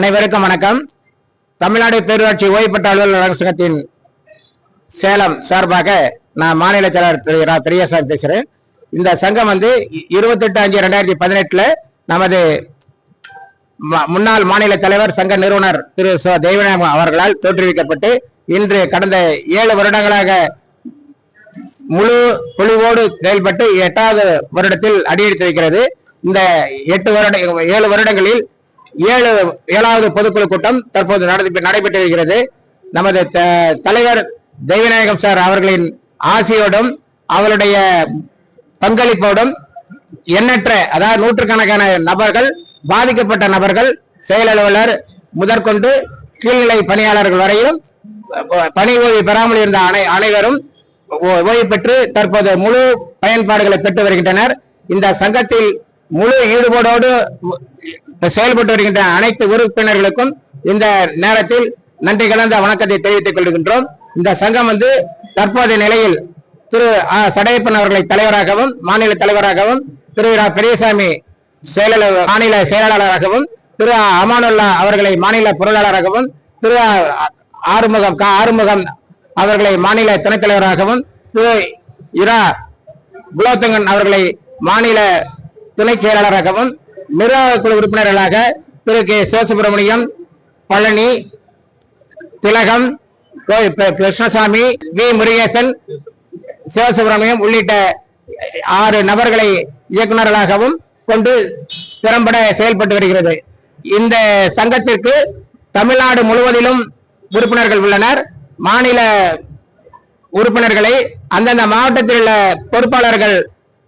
அனைவருக்கும் வணக்கம். தமிழ்நாடு பேரூராட்சி ஓய்வு பெற்ற அலுவலர் சங்கத்தின் சேலம் சார்பாக நான் மாநில செயலாளர் திரு ரா. பெரியசாமி பேசுறேன். இந்த சங்கம் 28/5/2018 நமது முன்னாள் மாநில தலைவர் சங்க நிறுவனர் திரு தெய்வநாயகம் அவர்களால் தோற்றுவிக்கப்பட்டு இன்று கடந்த 7 வருடங்களாக முழு பொலிவோடு செயல்பட்டு 8வது வருடத்தில் அடியெடுத்து வைக்கிறது. இந்த 7 வருடங்களில் 7வது பொதுக்குழு கூட்டம் தற்போது நடைபெற்று வருகிறது. நமது தலைவர் தெய்வநாயகம் சார் அவர்களின் ஆசையோடும் அவருடைய பங்களிப்போடும் எண்ணற்ற அதாவது நூற்றுக்கணக்கான நபர்கள், பாதிக்கப்பட்ட நபர்கள், செயல் அலுவலர் முதற்கொண்டு கீழ்நிலை பணியாளர்கள் வரையிலும் பணி ஓய்வு பெறாமல் இருந்த அனைவரும் ஓய்வு பெற்று தற்போது முழு பயன்பாடுகளை பெற்று வருகின்றனர். இந்த சங்கத்தில் முழு ஈடுபாடோடு செயல்பட்டு வருகின்ற அனைத்து உறுப்பினர்களுக்கும் இந்த நேரத்தில் நன்றி கலந்த வணக்கத்தை தெரிவித்துக் கொள்கின்றோம். இந்த சங்கம் தற்போதைய நிலையில் திரு சடையப்பன் அவர்களை தலைவராகவும், மாநில தலைவராகவும், திரு ரா. பெரியசாமி மாநில செயலாளராகவும், திரு அமானுல்லா அவர்களை மாநில பொருளாளராகவும், திரு ஆறுமுகம் அவர்களை மாநில துணைத் தலைவராகவும், திரு இரா. குலோத்தங்கன் அவர்களை மாநில துணை செயலாளராகவும், நிர்வாக குழு உறுப்பினர்களாக திரு கே. சிவசுப்பிரமணியம், பழனி, திலகம், கிருஷ்ணசாமி, வி. முருகேசன், சிவசுப்பிரமணியம் உள்ளிட்ட 6 நபர்களை இயக்குநர்களாகவும் கொண்டு திறம்பட செயல்பட்டு வருகிறது. இந்த சங்கத்திற்கு தமிழ்நாடு முழுவதிலும் உறுப்பினர்கள் உள்ளனர். மாநில உறுப்பினர்களை அந்தந்த மாவட்டத்தில் உள்ள பொறுப்பாளர்கள்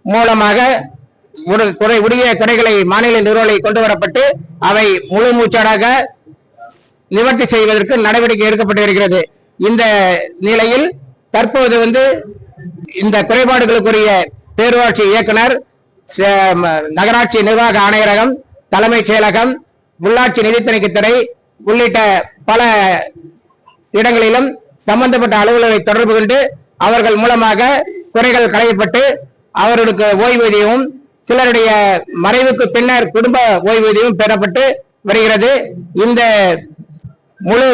மூலமாக உரிய குறைகளை மாநில நிறுவனங்களை கொண்டு வரப்பட்டு அவை முழு மூச்சாடாக நிவர்த்தி செய்வதற்கு நடவடிக்கை எடுக்கப்பட்டு வருகிறது. இந்த நிலையில் தற்போது இந்த குறைபாடுகளுக்குரிய பேரூராட்சி இயக்குனர், நகராட்சி நிர்வாக ஆணையரகம், தலைமைச் செயலகம், உள்ளாட்சி நிதி தணிக்கைத்துறை உள்ளிட்ட பல இடங்களிலும் சம்பந்தப்பட்ட அலுவலரை தொடர்பு கொண்டு அவர்கள் மூலமாக குறைகள் களையப்பட்டு அவர்களுக்கு ஓய்வூதியமும், சிலருடைய மறைவுக்கு பின்னர் குடும்ப ஓய்வூதியமும் பெறப்பட்டு வருகிறது. இந்த முழு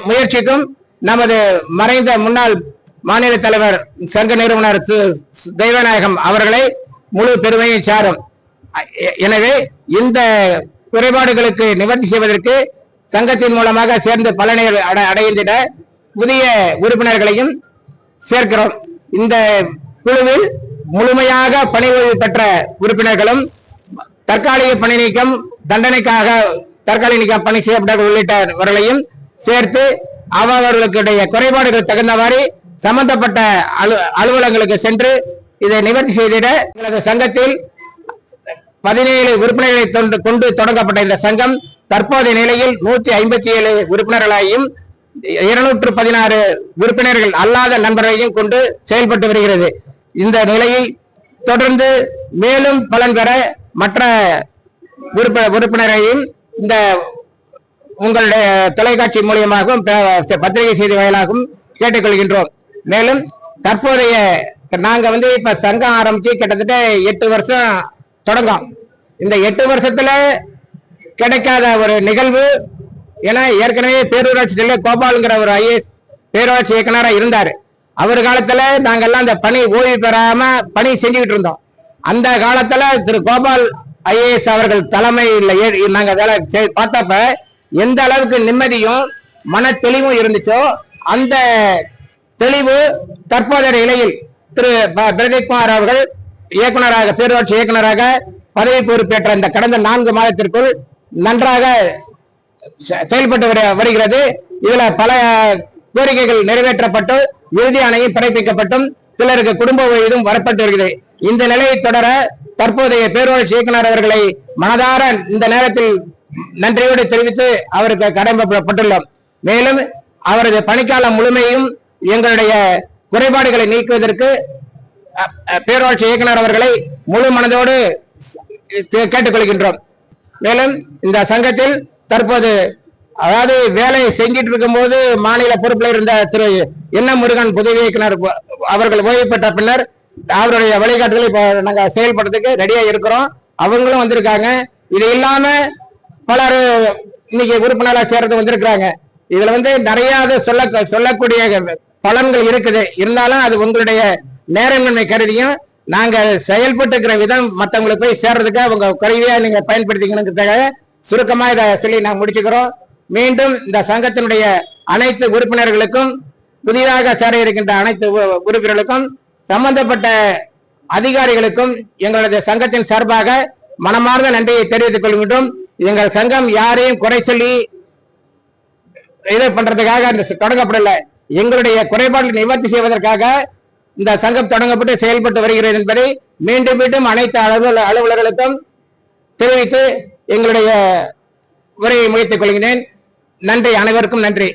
முயற்சிக்கும் நமது மறைந்த முன்னாள் மாநில தலைவர் சங்க நிறுவனர் தெய்வநாயகம் அவர்களை முழு பெருமையை சாரும். எனவே இந்த குறைபாடுகளுக்கு நிவர்த்தி செய்வதற்கு சங்கத்தின் மூலமாக சேர்ந்து பலனை அடைந்திட புதிய உறுப்பினர்களையும் சேர்க்கிறோம். இந்த குழுவில் முழுமையாக பணி ஓய்வு பெற்ற உறுப்பினர்களும், தற்காலிக பணி நீக்கம், தண்டனைக்காக தற்காலிக நீக்கம் பணி செய்யப்பட்டவர்கள் உள்ளிட்டவர்களையும் சேர்த்து அவர்களுடைய குறைபாடுகள் தகுந்தவாறு சம்பந்தப்பட்ட அலுவலகங்களுக்கு சென்று இதை நிவர்த்தி செய்திட எங்களது சங்கத்தில் 17 உறுப்பினர்களை கொண்டு தொடங்கப்பட்ட இந்த சங்கம் தற்போதைய நிலையில் 157 உறுப்பினர்களாயும் 216 உறுப்பினர்கள் அல்லாத நண்பர்களையும் கொண்டு செயல்பட்டு வருகிறது. இந்த நிலையை தொடர்ந்து மேலும் பலன் பெற மற்ற உறுப்பினரையும் இந்த உங்களுடைய தொலைக்காட்சி மூலியமாகவும் பத்திரிகை செய்தி வாயிலாகவும் கேட்டுக்கொள்கின்றோம். மேலும் தற்போதைய நாங்க இப்ப சங்கம் ஆரம்பிச்சு கிட்டத்தட்ட 8 வருஷம் தொடங்கும். இந்த 8 வருஷத்துல கிடைக்காத ஒரு நிகழ்வு. ஏன்னா ஏற்கனவே பேரூராட்சி தலைவர் கோபாலுங்கிற ஒரு IAS பேரூராட்சி இயக்குனராக இருந்தாரு. அவர் காலத்துல நாங்கெல்லாம் அந்த பணி ஓய்வு பெறாம பணி செஞ்சுக்கிட்டு இருந்தோம். அந்த காலத்துல திரு கோபால் IAS அவர்கள் தலைமையில் நாங்க வேலை பார்த்தப்ப எந்த அளவுக்கு நிம்மதியும் மன தெளிவும் இருந்துச்சோ அந்த தெளிவு தற்போதைய நிலையில் திரு பிரதீப்குமார் அவர்கள் இயக்குனராக, பேரூராட்சி இயக்குனராக பதவி பொறுப்பேற்ற இந்த கடந்த 4 மாதத்திற்குள் நன்றாக செயல்பட்டு வருகிறது. இதுல பல கோரிக்கைகள் நிறைவேற்றப்பட்டு இறுதி ஆணையம் பிறப்பிக்கப்பட்டும் சிலருக்கு குடும்ப ஓய்வும் வரப்பட்டு வருகிறது. இந்த நிலையை தொடர தற்போதைய பேரூராட்சி இயக்குனர் அவர்களை மனதார இந்த நேரத்தில் நன்றியோடு தெரிவித்து அவருக்கு கடமைப்பட்டுள்ளோம். மேலும் அவரது பணிக்காலம் முழுமையும் எங்களுடைய குறைபாடுகளை நீக்குவதற்கு பேரூராட்சி இயக்குனர் அவர்களை முழு மனதோடு கேட்டுக்கொள்கின்றோம். மேலும் இந்த சங்கத்தில் தற்போது அதாவது வேலையை செஞ்சிட்டு இருக்கும் போது மாநில பொறுப்பில் இருந்த திரு என்ன முருகன் உதவி இயக்குனர் அவர்கள் ஓய்வு பெற்ற பின்னர் அவருடைய வழிகாட்டுதலை இப்போ நாங்க செயல்படுறதுக்கு ரெடியா இருக்கிறோம். அவங்களும் வந்திருக்காங்க. இது இல்லாம பலர் இன்னைக்கு உறுப்பினரா சேர்றது வந்திருக்கிறாங்க. இதுல வந்து நிறைய சொல்லக்கூடிய பலன்கள் இருக்குது. இருந்தாலும் அது உங்களுடைய நேரமின்மை கருதியும் நாங்க செயல்பட்டு இருக்கிற விதம் மற்றவங்களுக்கு போய் சேர்றதுக்கு அவங்க குறைவையா நீங்க பயன்படுத்திக்கணுங்கிறதுக்காக சுருக்கமா இதை சொல்லி நாங்க முடிச்சுக்கிறோம். மீண்டும் இந்த சங்கத்தினுடைய அனைத்து உறுப்பினர்களுக்கும், புதிதாக சேர இருக்கின்ற அனைத்து உறுப்பினர்களுக்கும், சம்பந்தப்பட்ட அதிகாரிகளுக்கும் எங்களது சங்கத்தின் சார்பாக மனமார்ந்த நன்றியை தெரிவித்துக் கொள்கின்றோம். எங்கள் சங்கம் யாரையும் குறை சொல்லி இதை பண்றதுக்காக தொடங்கப்படல. எங்களுடைய குறைபாடுகளை நிவர்த்தி செய்வதற்காக இந்த சங்கம் தொடங்கப்பட்டு செயல்பட்டு வருகிறது என்பதை மீண்டும் மீண்டும் அனைத்து அலுவலர்களுக்கும் தெரிவித்து எங்களுடைய உரையை முடித்துக் கொள்கிறேன். நன்றி, அனைவருக்கும் நன்றி.